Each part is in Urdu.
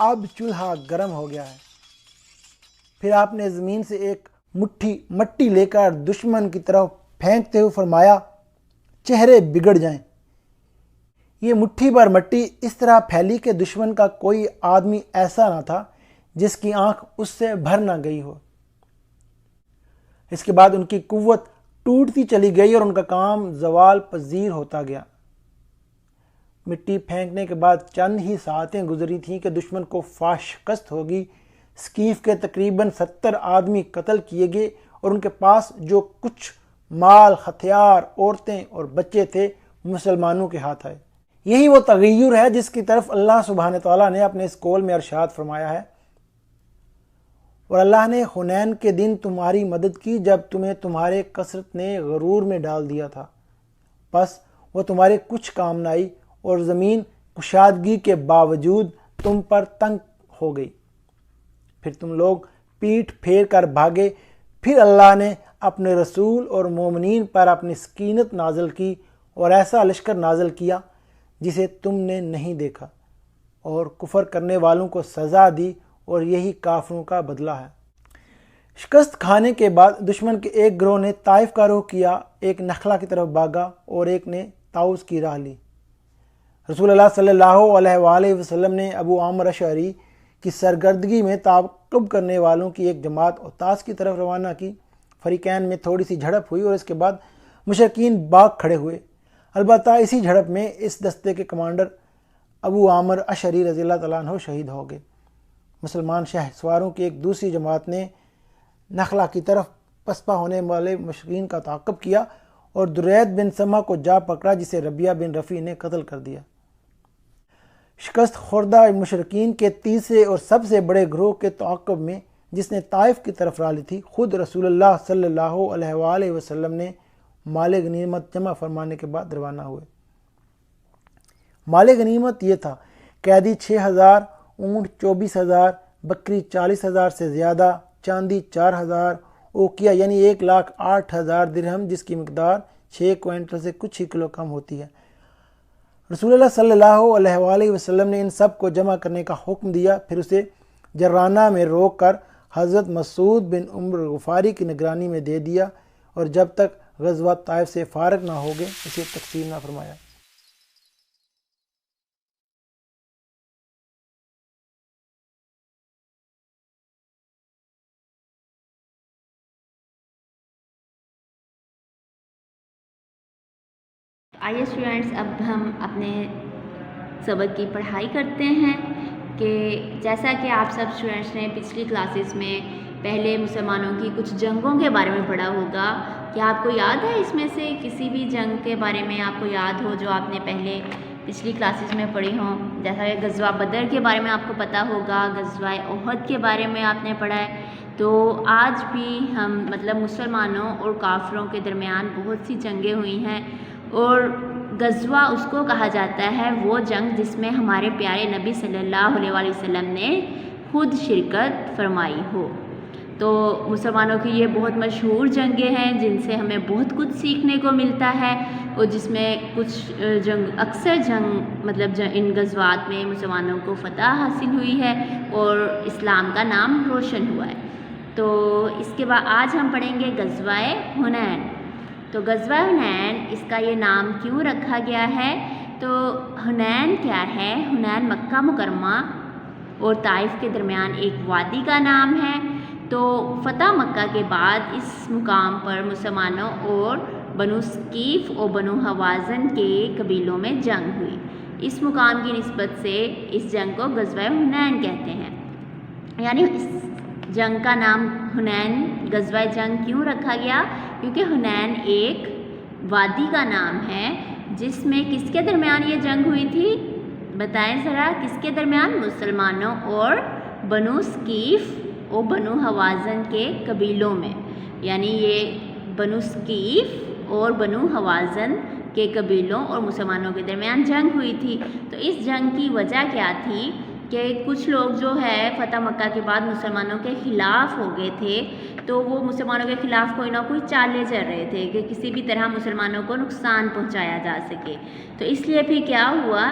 اب چولہا گرم ہو گیا ہے۔ پھر آپ نے زمین سے ایک مٹھی مٹی لے کر دشمن کی طرف پھینکتے ہوئے فرمایا چہرے بگڑ جائیں۔ یہ مٹھی بھر مٹی اس طرح پھیلی کہ دشمن کا کوئی آدمی ایسا نہ تھا جس کی آنکھ اس سے بھر نہ گئی ہو۔ اس کے بعد ان کی قوت ٹوٹتی چلی گئی اور ان کا کام زوال پذیر ہوتا گیا۔ مٹی پھینکنے کے بعد چند ہی ساعتیں گزری تھیں کہ دشمن کو فاش شکست ہوگی۔ سکیف کے تقریباً 70 آدمی قتل کیے گئے اور ان کے پاس جو کچھ مال، ہتھیار، عورتیں اور بچے تھے مسلمانوں کے ہاتھ آئے۔ یہی وہ تغیر ہے جس کی طرف اللہ سبحانہ تعالیٰ نے اپنے اس قول میں ارشاد فرمایا ہے، اور اللہ نے حنین کے دن تمہاری مدد کی جب تمہیں تمہارے کثرت نے غرور میں ڈال دیا تھا، بس وہ تمہارے کچھ کام نہ آئی اور زمین کشادگی کے باوجود تم پر تنگ ہو گئی۔ پھر تم لوگ پیٹھ پھیر کر بھاگے، پھر اللہ نے اپنے رسول اور مومنین پر اپنی سکینت نازل کی اور ایسا لشکر نازل کیا جسے تم نے نہیں دیکھا، اور کفر کرنے والوں کو سزا دی، اور یہی کافروں کا بدلہ ہے۔ شکست کھانے کے بعد دشمن کے ایک گروہ نے طائف کا رخ کیا، ایک نخلا کی طرف بھاگا اور ایک نے طاؤس کی راہ لی۔ رسول اللہ صلی اللہ علیہ وآلہ وسلم نے ابو عامر اشعری کی سرگردگی میں تعاقب کرنے والوں کی ایک جماعت اوتاس کی طرف روانہ کی۔ فریقین میں تھوڑی سی جھڑپ ہوئی اور اس کے بعد مشرکین باغ کھڑے ہوئے۔ البتہ اسی جھڑپ میں اس دستے کے کمانڈر ابو عامر اشعری رضی اللہ تعالیٰ عنہ شہید ہو گئے۔ مسلمان شہ سواروں کی ایک دوسری جماعت نے نخلا کی طرف پسپا ہونے والے مشرکین کا تعاقب کیا اور درید بن سمہ کو جا پکڑا، جسے ربیہ بن رفیع نے قتل کر دیا۔ شکست خوردہ مشرکین کے تیسرے اور سب سے بڑے گروہ کے تعاقب میں، جس نے طائف کی طرف راہ لی تھی، خود رسول اللہ صلی اللہ علیہ وآلہ وسلم نے مال غنیمت جمع فرمانے کے بعد روانہ ہوئے۔ مال غنیمت یہ تھا: قیدی 6000، اونٹ 24000، بکری 40000 سے زیادہ، چاندی 4000، اوقیہ یعنی 1,08,000 درہم، جس کی مقدار 6 کوئنٹل سے کچھ ہی کلو کم ہوتی ہے۔ رسول اللہ صلی اللہ علیہ وآلہ وسلم نے ان سب کو جمع کرنے کا حکم دیا، پھر اسے جرانہ میں روک کر حضرت مسعود بن عمر غفاری کی نگرانی میں دے دیا، اور جب تک غزوہ طائف سے فارغ نہ ہو گئے اسے تقسیم نہ فرمایا۔ آئیے اسٹوڈینٹس، اب ہم اپنے سبق کی پڑھائی کرتے ہیں کہ جیسا کہ آپ سب اسٹوڈینٹس نے پچھلی کلاسز میں پہلے مسلمانوں کی کچھ جنگوں کے بارے میں پڑھا ہوگا۔ کیا آپ کو یاد ہے اس میں سے کسی بھی جنگ کے بارے میں آپ کو یاد ہو جو آپ نے پہلے پچھلی کلاسز میں پڑھی ہوں؟ جیسا کہ غزوہ بدر کے بارے میں آپ کو پتہ ہوگا، غزوہ احد کے بارے میں آپ نے پڑھا ہے۔ تو آج بھی ہم مسلمانوں اور کافروں کے درمیان بہت سی جنگیں ہوئی ہیں، اور غزوہ اس کو کہا جاتا ہے وہ جنگ جس میں ہمارے پیارے نبی صلی اللہ علیہ وآلہ وسلم نے خود شرکت فرمائی ہو۔ تو مسلمانوں کی یہ بہت مشہور جنگیں ہیں جن سے ہمیں بہت کچھ سیکھنے کو ملتا ہے، اور جس میں کچھ اکثر جنگ ان غزوات میں مسلمانوں کو فتح حاصل ہوئی ہے اور اسلام کا نام روشن ہوا ہے۔ تو اس کے بعد آج ہم پڑھیں گے غزوہ حنین۔ تو غزوہ حنین، اس کا یہ نام کیوں رکھا گیا ہے؟ تو حنین کیا ہے؟ حنین مکہ مکرمہ اور طائف کے درمیان ایک وادی کا نام ہے۔ تو فتح مکہ کے بعد اس مقام پر مسلمانوں اور بنو ثقیف اور بنو حوازن کے قبیلوں میں جنگ ہوئی۔ اس مقام کی نسبت سے اس جنگ کو غزوہ حنین کہتے ہیں۔ یعنی اس جنگ کا نام حنین غزوہ جنگ کیوں رکھا گیا؟ کیونکہ حنین ایک وادی کا نام ہے جس میں کس کے درمیان یہ جنگ ہوئی تھی؟ بتائیں ذرا، کس کے درمیان؟ مسلمانوں اور بنو ثقیف اور بنو حوازن کے قبیلوں میں۔ یعنی یہ بنو ثقیف اور بنو حوازن کے قبیلوں اور مسلمانوں کے درمیان جنگ ہوئی تھی۔ تو اس جنگ کی وجہ کیا تھی کہ کچھ لوگ جو ہے فتح مکہ کے بعد مسلمانوں کے خلاف ہو گئے تھے، تو وہ مسلمانوں کے خلاف کوئی نہ کوئی چالیں چل رہے تھے کہ کسی بھی طرح مسلمانوں کو نقصان پہنچایا جا سکے۔ تو اس لیے پھر کیا ہوا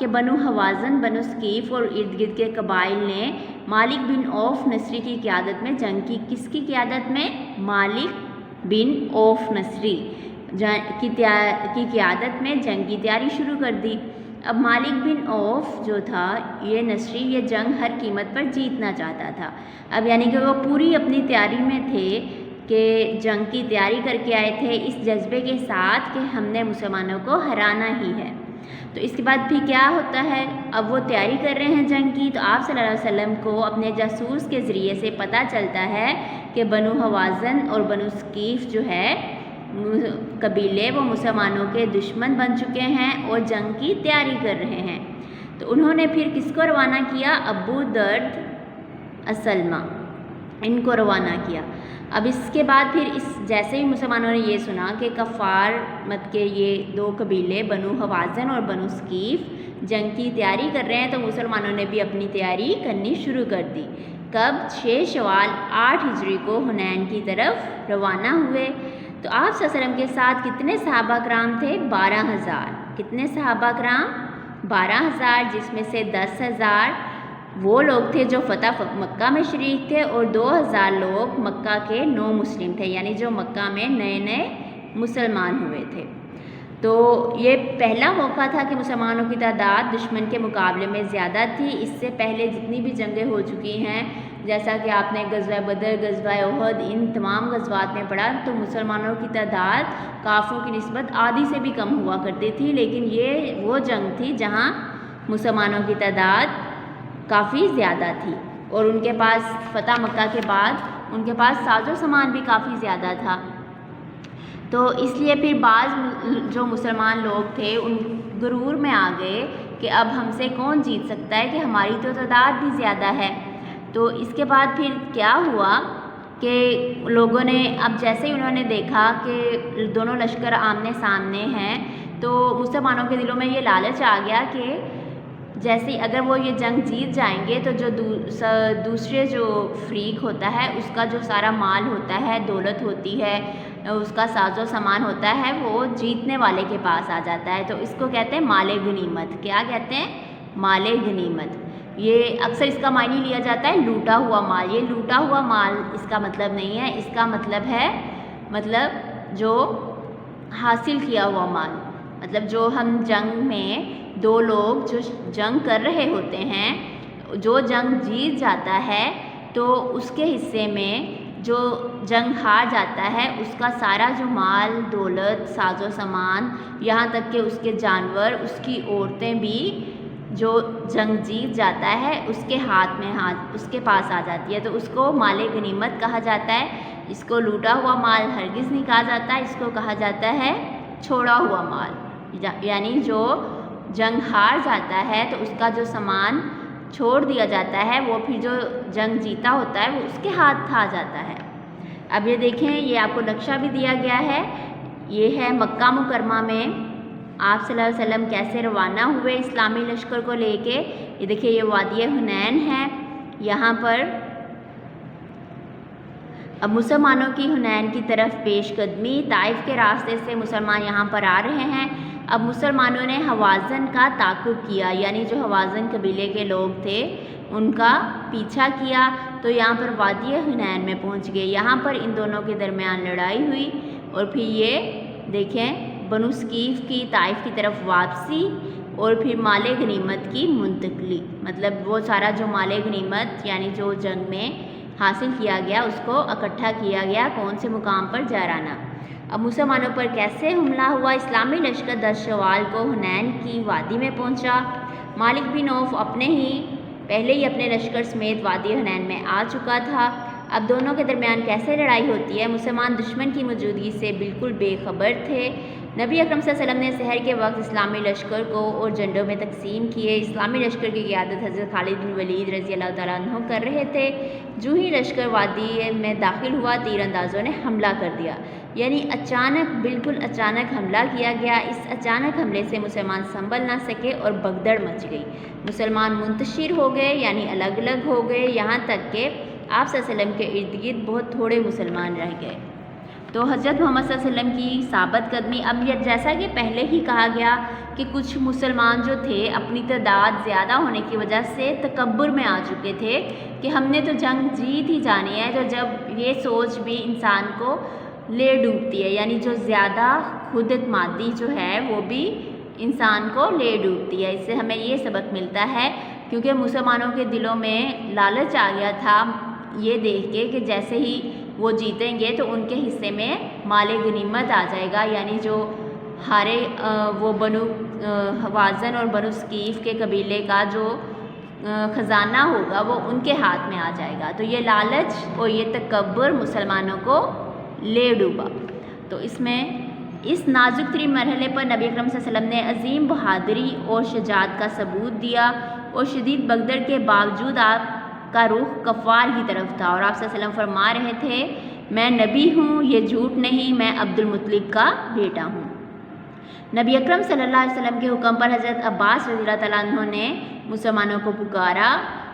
کہ بنو حوازن، بنو ثقیف اور ارد گرد کے قبائل نے مالک بن عوف نصری کی قیادت میں جنگ کی۔ کس کی قیادت میں؟ مالک بن عوف نصری کی قیادت میں جنگ کی تیاری شروع کر دی۔ اب مالک بن عوف جو تھا یہ نصری، یہ جنگ ہر قیمت پر جیتنا چاہتا تھا۔ اب یعنی کہ وہ پوری اپنی تیاری میں تھے کہ جنگ کی تیاری کر کے آئے تھے اس جذبے کے ساتھ کہ ہم نے مسلمانوں کو ہرانا ہی ہے۔ تو اس کے بعد بھی کیا ہوتا ہے، اب وہ تیاری کر رہے ہیں جنگ کی، تو آپ صلی اللہ علیہ وسلم کو اپنے جاسوس کے ذریعے سے پتہ چلتا ہے کہ بنو حوازن اور بنو ثقیف جو ہے قبیلے وہ مسلمانوں کے دشمن بن چکے ہیں اور جنگ کی تیاری کر رہے ہیں۔ تو انہوں نے پھر کس کو روانہ کیا؟ ابو درد اسلمہ ان کو روانہ کیا۔ اب اس کے بعد پھر جیسے ہی مسلمانوں نے یہ سنا کہ کفار مت کے یہ دو قبیلے بنو حوازن اور بنو ثقیف جنگ کی تیاری کر رہے ہیں، تو مسلمانوں نے بھی اپنی تیاری کرنی شروع کر دی۔ کب؟ 6 شوال 8 ہجری کو حنین کی طرف روانہ ہوئے۔ تو آپ صلی اللہ علیہ وسلم کے ساتھ کتنے صحابہ کرام تھے؟ 12,000۔ کتنے صحابہ کرام؟ 12,000، جس میں سے 10,000 وہ لوگ تھے جو فتح مکہ میں شریک تھے اور 2,000 لوگ مکہ کے نو مسلم تھے، یعنی جو مکہ میں نئے نئے مسلمان ہوئے تھے۔ تو یہ پہلا موقع تھا کہ مسلمانوں کی تعداد دشمن کے مقابلے میں زیادہ تھی۔ اس سے پہلے جتنی بھی جنگیں ہو چکی ہیں، جیسا کہ آپ نے غزوہ بدر، غزوہ احد، ان تمام غزوات میں پڑھا، تو مسلمانوں کی تعداد کافروں کی نسبت آدھی سے بھی کم ہوا کرتی تھی، لیکن یہ وہ جنگ تھی جہاں مسلمانوں کی تعداد کافی زیادہ تھی اور ان کے پاس فتح مکہ کے بعد ان کے پاس ساز و سامان بھی کافی زیادہ تھا۔ تو اس لیے پھر بعض جو مسلمان لوگ تھے ان غرور میں آ گئے کہ اب ہم سے کون جیت سکتا ہے، کہ ہماری تو تعداد بھی زیادہ ہے۔ تو اس کے بعد پھر کیا ہوا کہ لوگوں نے اب جیسے ہی انہوں نے دیکھا کہ دونوں لشکر آمنے سامنے ہیں، تو مسلمانوں کے دلوں میں یہ لالچ آ گیا کہ جیسے اگر وہ یہ جنگ جیت جائیں گے تو جو دوسرے جو فریق ہوتا ہے اس کا جو سارا مال ہوتا ہے، دولت ہوتی ہے، اس کا ساز و سامان ہوتا ہے، وہ جیتنے والے کے پاس آ جاتا ہے۔ تو اس کو کہتے ہیں مال غنیمت۔ کیا کہتے ہیں؟ مال غنیمت۔ یہ اکثر اس کا معنی لیا جاتا ہے لوٹا ہوا مال۔ یہ لوٹا ہوا مال اس کا مطلب نہیں ہے، اس کا مطلب ہے جو حاصل کیا ہوا مال، مطلب جو ہم جنگ میں دو لوگ جو جنگ کر رہے ہوتے ہیں، جو جنگ جیت جاتا ہے تو اس کے حصے میں جو جنگ ہار جاتا ہے اس کا سارا جو مال، دولت، ساز و سامان، یہاں تک کہ اس کے جانور، اس کی عورتیں بھی جو جنگ جیت جاتا ہے اس کے ہاتھ میں اس کے پاس آ جاتی ہے، تو اس کو مال غنیمت کہا جاتا ہے۔ اس کو لوٹا ہوا مال ہرگز نہیں کہا جاتا، اس کو کہا جاتا ہے چھوڑا ہوا مال، یعنی جو جنگ ہار جاتا ہے تو اس کا جو سامان چھوڑ دیا جاتا ہے وہ پھر جو جنگ جیتا ہوتا ہے وہ اس کے ہاتھ آ جاتا ہے۔ اب یہ دیکھیں، یہ آپ کو نقشہ بھی دیا گیا ہے، یہ ہے مکہ مکرمہ میں آپ صلی اللہ علیہ وسلم کیسے روانہ ہوئے اسلامی لشکر کو لے کے۔ یہ دیکھیے، یہ وادی حنین ہے، یہاں پر اب مسلمانوں کی حنین کی طرف پیش قدمی، طائف کے راستے سے مسلمان یہاں پر آ رہے ہیں۔ اب مسلمانوں نے حوازن کا تعاقب کیا، یعنی جو حوازن قبیلے کے لوگ تھے ان کا پیچھا کیا، تو یہاں پر وادی حنین میں پہنچ گئے۔ یہاں پر ان دونوں کے درمیان لڑائی ہوئی اور پھر یہ دیکھیں بنو ثقیف کی طائف کی طرف واپسی اور پھر مال غنیمت کی منتقلی، مطلب وہ سارا جو مال غنیمت یعنی جو جنگ میں حاصل کیا گیا اس کو اکٹھا کیا گیا کون سے مقام پر؟ جارانہ۔ اب مسلمانوں پر کیسے حملہ ہوا؟ اسلامی لشکر 10 شوال کو حنین کی وادی میں پہنچا۔ مالک بن عوف پہلے ہی اپنے لشکر سمیت وادی حنین میں آ چکا تھا۔ اب دونوں کے درمیان کیسے لڑائی ہوتی ہے؟ مسلمان دشمن کی موجودگی سے بالکل بے خبر تھے۔ نبی اکرم صلی اللہ علیہ وسلم نے سحر کے وقت اسلامی لشکر کو اور جنڈوں میں تقسیم کیے۔ اسلامی لشکر کی قیادت حضرت خالد بن ولید رضی اللہ تعالیٰ عنہ کر رہے تھے۔ جو ہی لشکر وادی میں داخل ہوا، تیر اندازوں نے حملہ کر دیا، یعنی بالکل اچانک حملہ کیا گیا۔ اس اچانک حملے سے مسلمان سنبھل نہ سکے اور بھگدڑ مچ گئی۔ مسلمان منتشر ہو گئے، یعنی الگ الگ ہو گئے، یہاں تک کہ آپ صلی اللہ علیہ وسلم کے ارد گرد بہت تھوڑے مسلمان رہ گئے۔ تو حضرت محمد صلی اللہ علیہ وسلم کی ثابت قدمی، اب یہ جیسا کہ پہلے ہی کہا گیا کہ کچھ مسلمان جو تھے اپنی تعداد زیادہ ہونے کی وجہ سے تکبر میں آ چکے تھے کہ ہم نے تو جنگ جیت ہی جانی ہے، تو جب یہ سوچ بھی انسان کو لے ڈوبتی ہے، یعنی جو زیادہ خود اعتمادی جو ہے وہ بھی انسان کو لے ڈوبتی ہے۔ اس سے ہمیں یہ سبق ملتا ہے، کیونکہ مسلمانوں کے دلوں میں لالچ آ گیا تھا یہ دیکھ کے کہ جیسے ہی وہ جیتیں گے تو ان کے حصے میں مال غنیمت آ جائے گا، یعنی جو ہارے وہ بنو حوازن اور بنو ثقیف کے قبیلے کا جو خزانہ ہوگا وہ ان کے ہاتھ میں آ جائے گا۔ تو یہ لالچ اور یہ تکبر مسلمانوں کو لے ڈوبا۔ تو اس نازک ترین مرحلے پر نبی اکرم صلی اللہ علیہ وسلم نے عظیم بہادری اور شجاعت کا ثبوت دیا، اور شدید بغدر کے باوجود آپ کا رخ کفار کی طرف تھا، اور آپ صلی اللہ علیہ وسلم فرما رہے تھے میں نبی ہوں، یہ جھوٹ نہیں، میں عبد المطلب کا بیٹا ہوں۔ نبی اکرم صلی اللہ علیہ وسلم کے حکم پر حضرت عباس رضی اللہ تعالیٰ عنہ نے مسلمانوں کو پکارا۔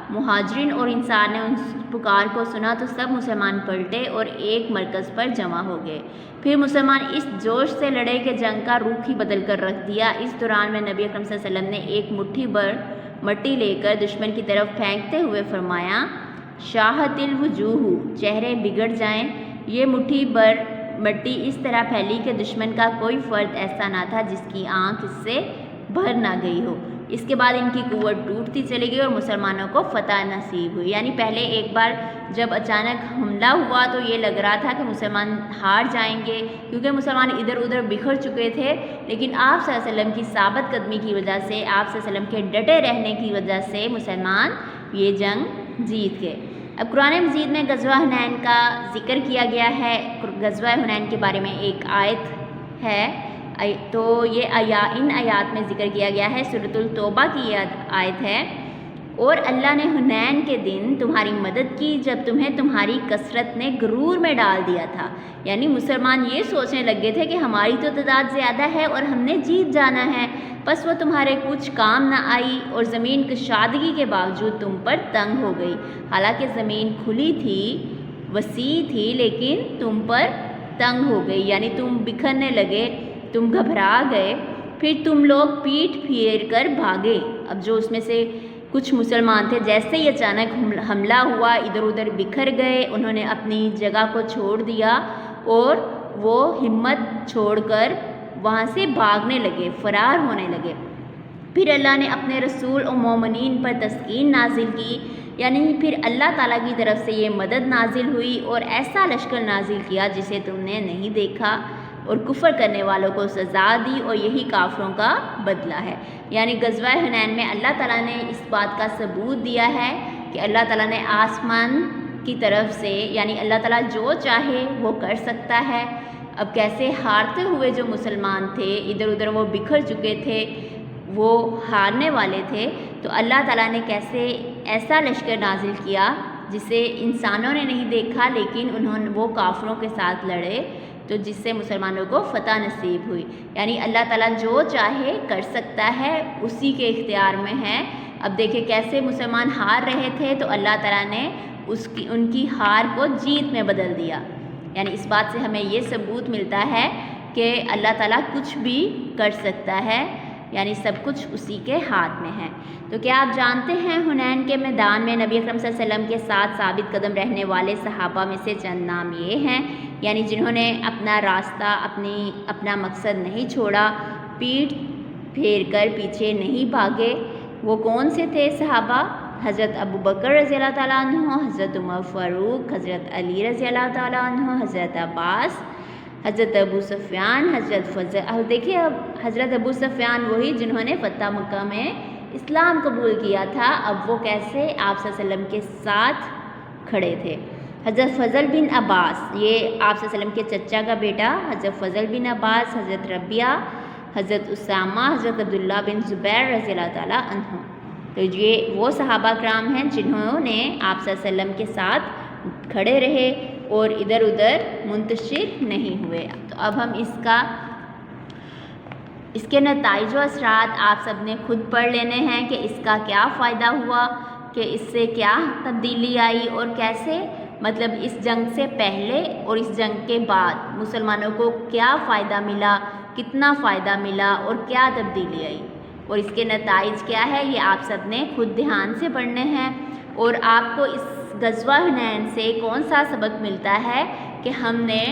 مہاجرین اور انصار نے ان پکار کو سنا تو سب مسلمان پلٹے اور ایک مرکز پر جمع ہو گئے۔ پھر مسلمان اس جوش سے لڑے کہ جنگ کا رخ ہی بدل کر رکھ دیا۔ اس دوران میں نبی اکرم صلی اللہ علیہ وسلم نے ایک مٹھی بھر مٹی لے کر دشمن کی طرف پھینکتے ہوئے فرمایا شاہت الوجوہ، چہرے بگڑ جائیں۔ یہ مٹھی بھر مٹی اس طرح پھیلی کہ دشمن کا کوئی فرد ایسا نہ تھا جس کی آنکھ اس سے بھر نہ گئی ہو۔ اس کے بعد ان کی قوت ٹوٹتی چلی گئی اور مسلمانوں کو فتح نصیب ہوئی۔ یعنی پہلے ایک بار جب اچانک حملہ ہوا تو یہ لگ رہا تھا کہ مسلمان ہار جائیں گے، کیونکہ مسلمان ادھر ادھر بکھر چکے تھے، لیکن آپ صلی اللہ علیہ وسلم کی ثابت قدمی کی وجہ سے، آپ صلی اللہ علیہ وسلم کے ڈٹے رہنے کی وجہ سے مسلمان یہ جنگ جیت گئے۔ اب قرآن مجید میں غزوہ حنین کا ذکر کیا گیا ہے۔ غزوہ حنین کے بارے میں ایک آیت ہے، تو یہ ان آیات میں ذکر کیا گیا ہے، سورۃ التوبہ کی آیت ہے، اور اللہ نے حنین کے دن تمہاری مدد کی جب تمہیں تمہاری کثرت نے غرور میں ڈال دیا تھا۔ یعنی مسلمان یہ سوچنے لگے تھے کہ ہماری تو تعداد زیادہ ہے اور ہم نے جیت جانا ہے، بس وہ تمہارے کچھ کام نہ آئی اور زمین کشادگی کے باوجود تم پر تنگ ہو گئی۔ حالانکہ زمین کھلی تھی، وسیع تھی، لیکن تم پر تنگ ہو گئی، یعنی تم بکھرنے لگے، تم گھبرا گئے، پھر تم لوگ پیٹھ پھیر کر بھاگے۔ اب جو اس میں سے کچھ مسلمان تھے جیسے ہی اچانک حملہ ہوا ادھر ادھر بکھر گئے، انہوں نے اپنی جگہ کو چھوڑ دیا اور وہ ہمت چھوڑ کر وہاں سے بھاگنے لگے، فرار ہونے لگے۔ پھر اللہ نے اپنے رسول اور مومنین پر تسکین نازل کی، یعنی پھر اللہ تعالیٰ کی طرف سے یہ مدد نازل ہوئی اور ایسا لشکر نازل کیا جسے تم نے نہیں دیکھا، اور کفر کرنے والوں کو سزا دی، اور یہی کافروں کا بدلہ ہے۔ یعنی غزوہ حنین میں اللہ تعالیٰ نے اس بات کا ثبوت دیا ہے کہ اللہ تعالیٰ نے آسمان کی طرف سے، یعنی اللہ تعالیٰ جو چاہے وہ کر سکتا ہے۔ اب کیسے ہارتے ہوئے جو مسلمان تھے ادھر ادھر وہ بکھر چکے تھے، وہ ہارنے والے تھے، تو اللہ تعالیٰ نے کیسے ایسا لشکر نازل کیا جسے انسانوں نے نہیں دیکھا، لیکن وہ کافروں کے ساتھ لڑے، تو جس سے مسلمانوں کو فتح نصیب ہوئی۔ یعنی اللہ تعالیٰ جو چاہے کر سکتا ہے، اسی کے اختیار میں ہے۔ اب دیکھیں کیسے مسلمان ہار رہے تھے تو اللہ تعالیٰ نے ان کی ہار کو جیت میں بدل دیا۔ یعنی اس بات سے ہمیں یہ ثبوت ملتا ہے کہ اللہ تعالیٰ کچھ بھی کر سکتا ہے، یعنی سب کچھ اسی کے ہاتھ میں ہے۔ تو کیا آپ جانتے ہیں حنین کے میدان میں نبی اکرم صلی اللہ علیہ وسلم کے ساتھ ثابت قدم رہنے والے صحابہ میں سے چند نام یہ ہیں، یعنی جنہوں نے اپنا راستہ، اپنا مقصد نہیں چھوڑا، پیٹھ پھیر کر پیچھے نہیں بھاگے۔ وہ کون سے تھے صحابہ؟ حضرت ابو بکر رضی اللہ تعالیٰ عنہ، حضرت عمر فاروق، حضرت علی رضی اللہ تعالیٰ عنہ، حضرت عباس، حضرت ابو سفیان، حضرت فضل۔ دیکھیے اب حضرت ابو سفیان وہی جنہوں نے فتح مکہ میں اسلام قبول کیا تھا، اب وہ کیسے آپ صلی اللہ علیہ وسلم کے ساتھ کھڑے تھے۔ حضرت فضل بن عباس، یہ آپ صلی اللہ علیہ وسلم کے چچا کا بیٹا حضرت فضل بن عباس، حضرت ربیہ، حضرت اسامہ، حضرت عبداللہ بن زبیر رضی اللہ تعالیٰ عنہ۔ تو یہ وہ صحابہ کرام ہیں جنہوں نے آپ صلی اللہ علیہ وسلم کے ساتھ کھڑے رہے اور ادھر ادھر منتشر نہیں ہوئے۔ تو اب ہم اس کے نتائج و اثرات آپ سب نے خود پڑھ لینے ہیں کہ اس کا کیا فائدہ ہوا، کہ اس سے کیا تبدیلی آئی اور کیسے مطلب اس جنگ سے پہلے اور اس جنگ کے بعد مسلمانوں کو کیا فائدہ ملا، کتنا فائدہ ملا اور کیا تبدیلی آئی، اور اس کے نتائج کیا ہے، یہ آپ سب نے خود دھیان سے پڑھنے ہیں۔ اور آپ کو اس غزوہ حنین سے کون سا سبق ملتا ہے کہ ہم نے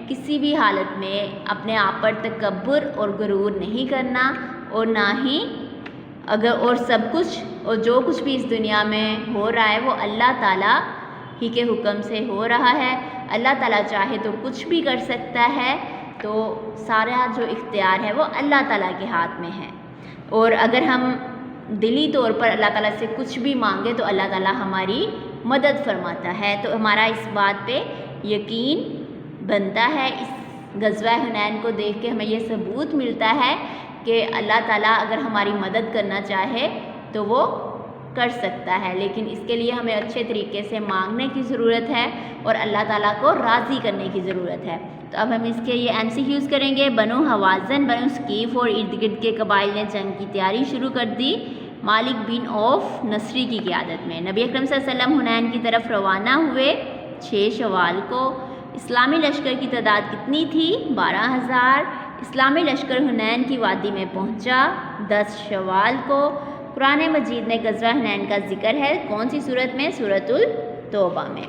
کسی بھی حالت میں اپنے آپ پر تکبر اور غرور نہیں کرنا، اور نہ ہی اور سب کچھ اور جو کچھ بھی اس دنیا میں ہو رہا ہے وہ اللہ تعالیٰ ہی کے حکم سے ہو رہا ہے۔ اللہ تعالیٰ چاہے تو کچھ بھی کر سکتا ہے، تو سارا جو اختیار ہے وہ اللہ تعالیٰ کے ہاتھ میں ہے، اور اگر ہم دلی طور پر اللہ تعالیٰ سے کچھ بھی مانگے تو اللہ تعالیٰ ہماری مدد فرماتا ہے۔ تو ہمارا اس بات پہ یقین بنتا ہے، اس غزوہ حنین کو دیکھ کے ہمیں یہ ثبوت ملتا ہے کہ اللہ تعالیٰ اگر ہماری مدد کرنا چاہے تو وہ کر سکتا ہے، لیکن اس کے لیے ہمیں اچھے طریقے سے مانگنے کی ضرورت ہے اور اللہ تعالیٰ کو راضی کرنے کی ضرورت ہے۔ تو اب ہم اس کے یہ MCQs کریں گے۔ بنو حوازن، بنو ثقیف اور ارد گرد کے قبائل نے جنگ کی تیاری شروع کر دی مالک بن عوف نصری کی قیادت میں۔ نبی اکرم صلی اللہ علیہ وسلم حنین کی طرف روانہ ہوئے 6 شوال کو۔ اسلامی لشکر کی تعداد کتنی تھی؟ 12,000۔ اسلامی لشکر حنین کی وادی میں پہنچا 10 شوال کو۔ قرآن مجید میں غزوہ حنین کا ذکر ہے کون سی صورت میں؟ سورۃ التوبہ میں۔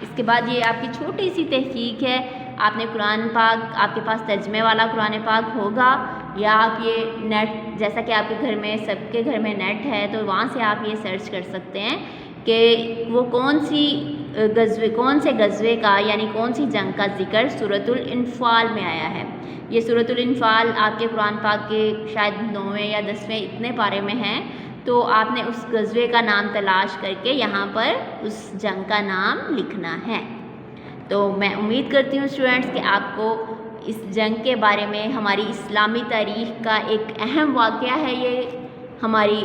اس کے بعد یہ آپ کی چھوٹی سی تحقیق ہے، آپ نے قرآن پاک، آپ کے پاس ترجمے والا قرآن پاک ہوگا، یا آپ یہ نیٹ، جیسا کہ آپ کے گھر میں سب کے گھر میں نیٹ ہے تو وہاں سے آپ یہ سرچ کر سکتے ہیں کہ وہ کون سے غزوے کا یعنی کون سی جنگ کا ذکر سورۃ الانفال میں آیا ہے۔ یہ سورۃ الانفال آپ کے قرآن پاک کے شاید 9ویں یا 10ویں اتنے پارے میں ہیں، تو آپ نے اس غزوے کا نام تلاش کر کے یہاں پر اس جنگ کا نام لکھنا ہے۔ تو میں امید کرتی ہوں اسٹوڈنٹس کہ آپ کو اس جنگ کے بارے میں، ہماری اسلامی تاریخ کا ایک اہم واقعہ ہے یہ، ہماری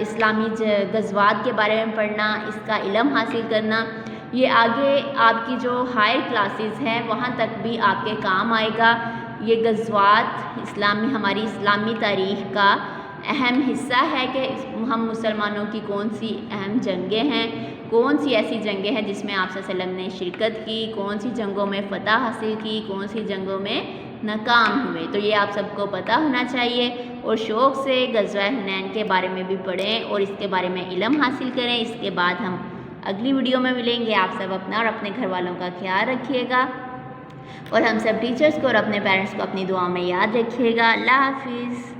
اسلامی غزوات کے بارے میں پڑھنا، اس کا علم حاصل کرنا، یہ آگے آپ کی جو ہائر کلاسز ہیں وہاں تک بھی آپ کے کام آئے گا۔ یہ غزوات ہماری اسلامی تاریخ کا اہم حصہ ہے کہ ہم مسلمانوں کی کون سی اہم جنگیں ہیں، کون سی ایسی جنگیں ہیں جس میں آپ صلی اللہ علیہ وسلم نے شرکت کی، کون سی جنگوں میں فتح حاصل کی، کون سی جنگوں میں ناکام ہوئے، تو یہ آپ سب کو پتہ ہونا چاہیے، اور شوق سے غزوہ حنین کے بارے میں بھی پڑھیں اور اس کے بارے میں علم حاصل کریں۔ اس کے بعد ہم اگلی ویڈیو میں ملیں گے۔ آپ سب اپنا اور اپنے گھر والوں کا خیال رکھیے گا، اور ہم سب ٹیچرز کو اور اپنے پیرنٹس کو اپنی دعاؤں میں یاد رکھیے گا۔ اللہ حافظ۔